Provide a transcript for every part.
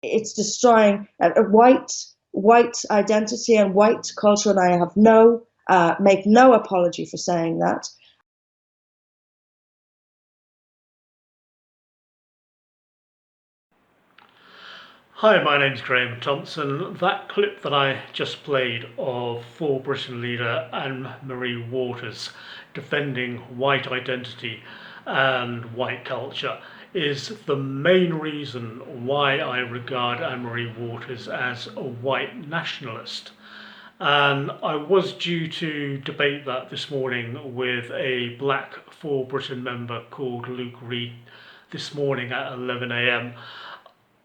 It's destroying a white identity and white culture, and I have make no apology for saying that. Hi, my name's Graeme Thompson. That clip that I just played of For Britain leader Anne-Marie Waters defending white identity and white culture is the main reason why I regard Anne-Marie Waters as a white nationalist. And I was due to debate that this morning with a black For Britain member called Luke Reed this morning at 11 a.m.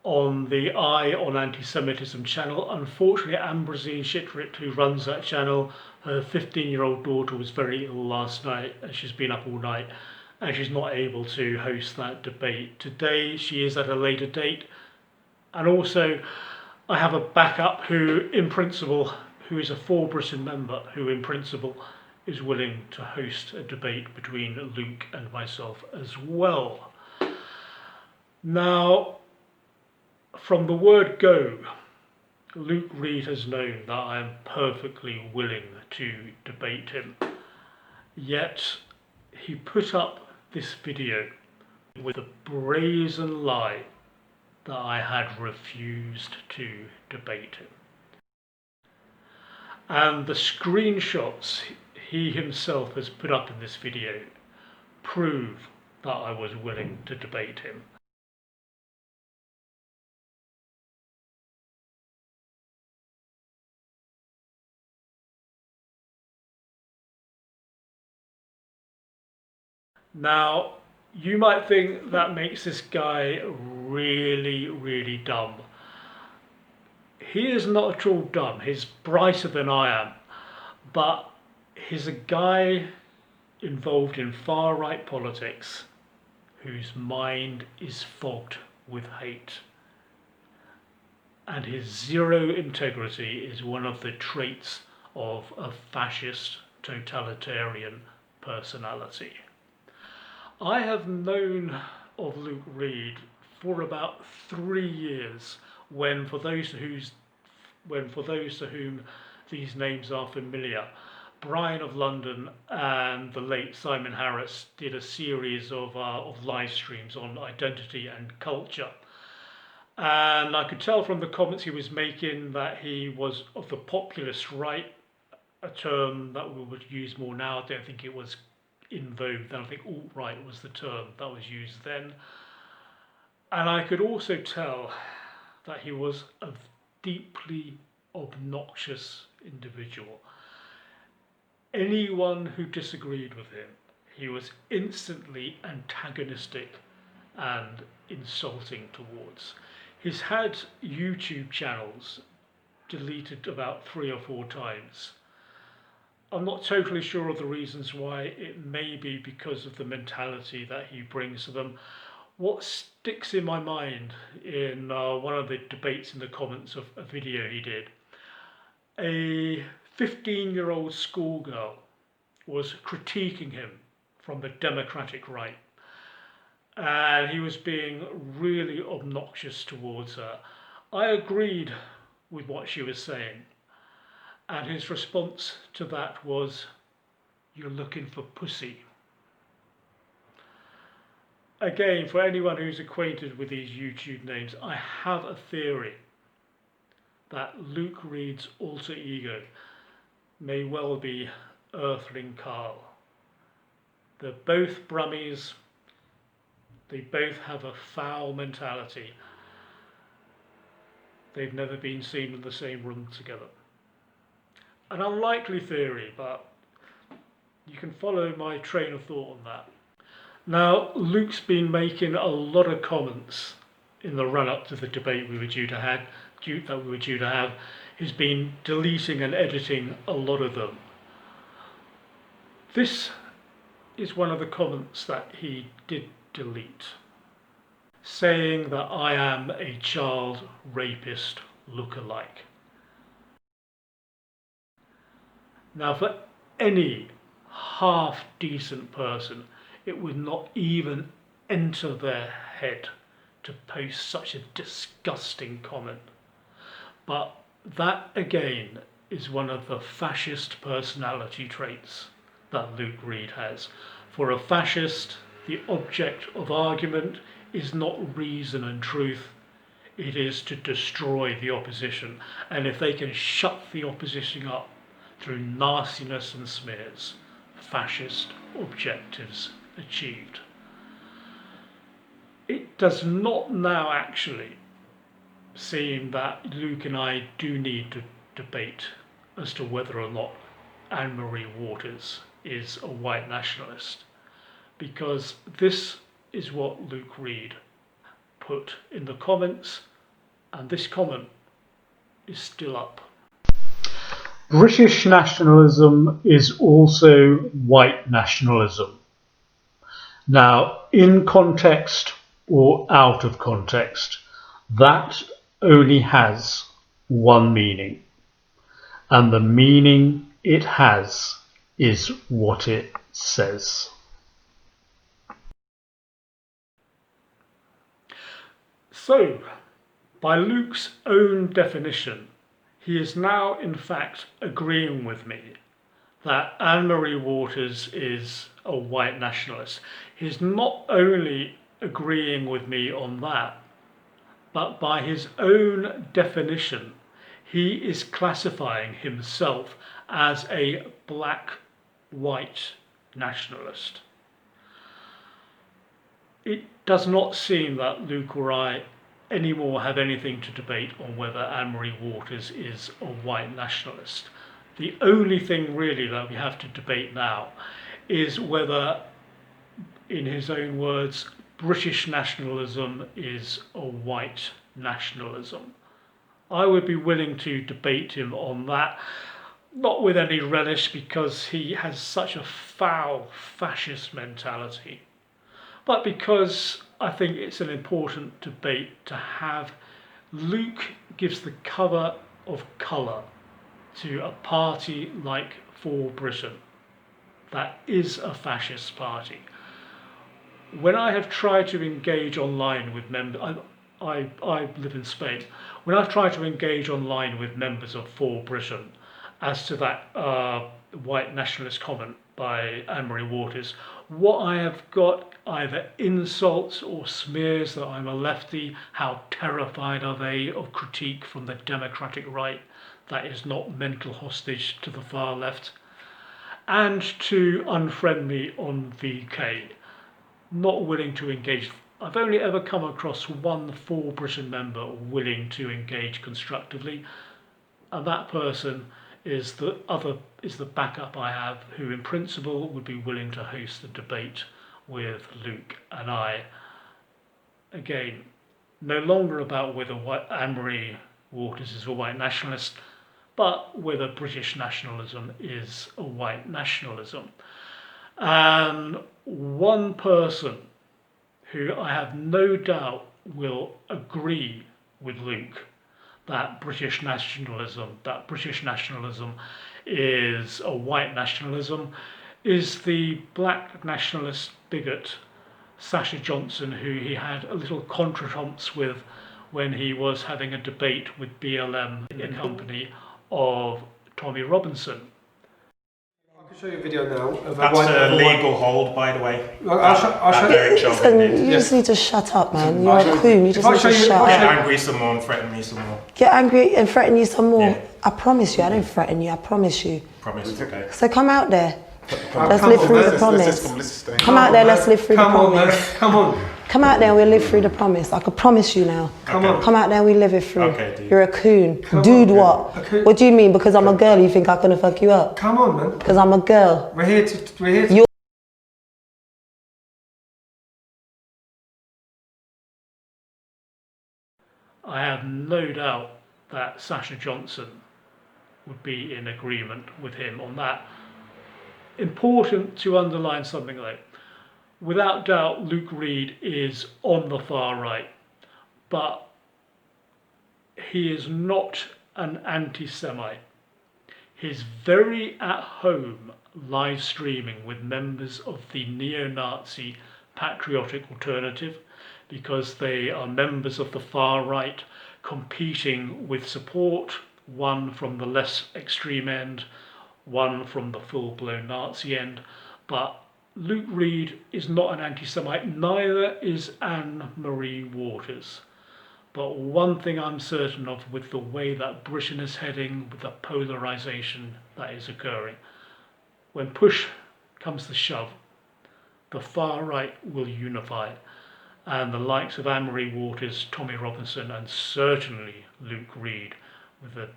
on the Eye on Anti-Semitism channel. Unfortunately, Ambrosine Shitrit, who runs that channel, her 15-year-old daughter was very ill last night and she's been up all night and she's not able to host that debate. Today she is at a later date, and also I have a backup who is a For Britain member who in principle is willing to host a debate between Luke and myself as well. Now, from the word go, Luke Reed has known that I am perfectly willing to debate him. Yet he put up this video with a brazen lie that I had refused to debate him. And the screenshots he himself has put up in this video prove that I was willing to debate him. Now, you might think that makes this guy really, really dumb. He is not at all dumb. He's brighter than I am. But he's a guy involved in far-right politics whose mind is fogged with hate. And his zero integrity is one of the traits of a fascist, totalitarian personality. I have known of Luke Reed for about 3 years, when for those to whom these names are familiar, Brian of London and the late Simon Harris did a series of live streams on identity and culture. And I could tell from the comments he was making that he was of the populist right, a term that we would use more now. I don't think it was in vogue then. I think alt-right was the term that was used then. And I could also tell that he was a deeply obnoxious individual. Anyone who disagreed with him, he was instantly antagonistic and insulting towards. He's had YouTube channels deleted about 3 or 4 times. I'm not totally sure of the reasons why. It may be because of the mentality that he brings to them. What sticks in my mind in one of the debates in the comments of a video he did, a 15-year-old schoolgirl was critiquing him from the Democratic right, and he was being really obnoxious towards her. I agreed with what she was saying, and his response to that was, "You're looking for pussy." Again, for anyone who's acquainted with these YouTube names, I have a theory that Luke Reed's alter ego may well be Earthling Carl. They're both Brummies, they both have a foul mentality. They've never been seen in the same room together. An unlikely theory, but you can follow my train of thought on that. Now, Luke's been making a lot of comments in the run-up to the debate we were due to have. He's been deleting and editing a lot of them. This is one of the comments that he did delete, saying that I am a child rapist lookalike. Now, for any half-decent person, it would not even enter their head to post such a disgusting comment. But that again is one of the fascist personality traits that Luke Reed has. For a fascist, the object of argument is not reason and truth, it is to destroy the opposition. And if they can shut the opposition up through nastiness and smears, fascist objectives achieved. It does not now actually seem that Luke and I do need to debate as to whether or not Anne-Marie Waters is a white nationalist, because this is what Luke Reed put in the comments, and this comment is still up. British nationalism is also white nationalism. Now, in context or out of context, that only has one meaning, and the meaning it has is what it says. So, by Luke's own definition, he is now in fact agreeing with me that Anne-Marie Waters is a white nationalist. He's not only agreeing with me on that, but by his own definition, he is classifying himself as a black-white nationalist. It does not seem that Luke or I anymore have anything to debate on whether Anne-Marie Waters is a white nationalist. The only thing really that we have to debate now is whether, in his own words, British nationalism is a white nationalism. I would be willing to debate him on that, not with any relish because he has such a foul fascist mentality, but because I think it's an important debate to have. Luke gives the cover of colour to a party like For Britain that is a fascist party. When I have tried to engage online with members, I live in Spain, when I've tried to engage online with members of For Britain as to that white nationalist comment by Anne-Marie Waters, what I have got either insults or smears that I'm a lefty, how terrified are they of critique from the democratic right that is not mental hostage to the far left, and to unfriend me on VK. Not willing to engage. I've only ever come across one For Britain member willing to engage constructively, and that person is the backup I have, who in principle would be willing to host a debate with Luke and I. Again, no longer about whether Anne-Marie Waters is a white nationalist, but whether British nationalism is a white nationalism. And one person who I have no doubt will agree with Luke that British nationalism is a white nationalism is the black nationalist bigot Sasha Johnson, who he had a little contretemps with when he was having a debate with BLM in the company of Tommy Robinson. I can show you a video now of That's a legal hold, by the way. I'll show you. Listen, you just need to shut up, man. You're a coon. You just need to shut up. Get angry some more and threaten me some more. Get angry and threaten you some more. Yeah. I promise you, I don't threaten you. I promise you. Promise, okay. So come out there. Let's live through the promise. Come out there, let's live through the promise. Come on. Come out there and we'll live through the promise. I can promise you now. Come on. Come out there and we live it through. Okay, dude. You're a coon. Dude, what? What do you mean? Because I'm a girl, you think I'm gonna fuck you up? Come on, man. Because I'm a girl. We're here to. I have no doubt that Sasha Johnson would be in agreement with him on that. Important to underline something though. Without doubt, Luke Reed is on the far right, but he is not an anti-Semite. He's very at home live streaming with members of the neo-Nazi patriotic alternative, because they are members of the far right competing with support, one from the less extreme end, one from the full-blown Nazi end. But Luke Reed is not an anti-Semite, neither is Anne-Marie Waters. But one thing I'm certain of with the way that Britain is heading, with the polarisation that is occurring, when push comes to shove, the far right will unify, and the likes of Anne-Marie Waters, Tommy Robinson, and certainly Luke Reed, with the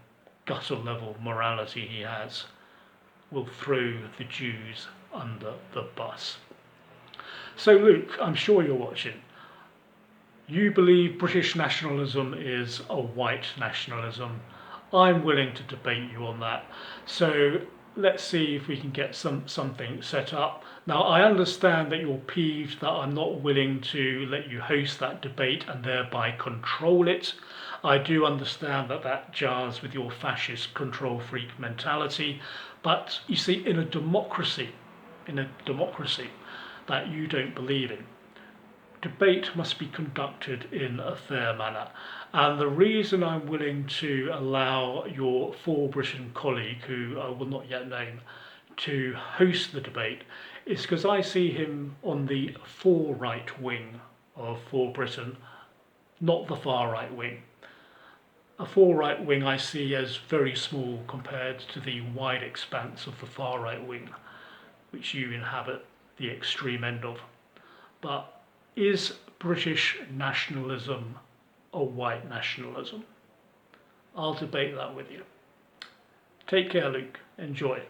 gutter level morality he has, will throw the Jews under the bus. So Luke, I'm sure you're watching. You believe British nationalism is a white nationalism. I'm willing to debate you on that. So let's see if we can get something set up. Now, I understand that you're peeved that I'm not willing to let you host that debate and thereby control it. I do understand that that jars with your fascist control freak mentality. But you see, in a democracy that you don't believe in, debate must be conducted in a fair manner. And the reason I'm willing to allow your For Britain colleague, who I will not yet name, to host the debate is because I see him on the far right wing of For Britain, not the far right wing. A far right wing I see as very small compared to the wide expanse of the far right wing, which you inhabit the extreme end of. But is British nationalism a white nationalism? I'll debate that with you. Take care, Luke. Enjoy.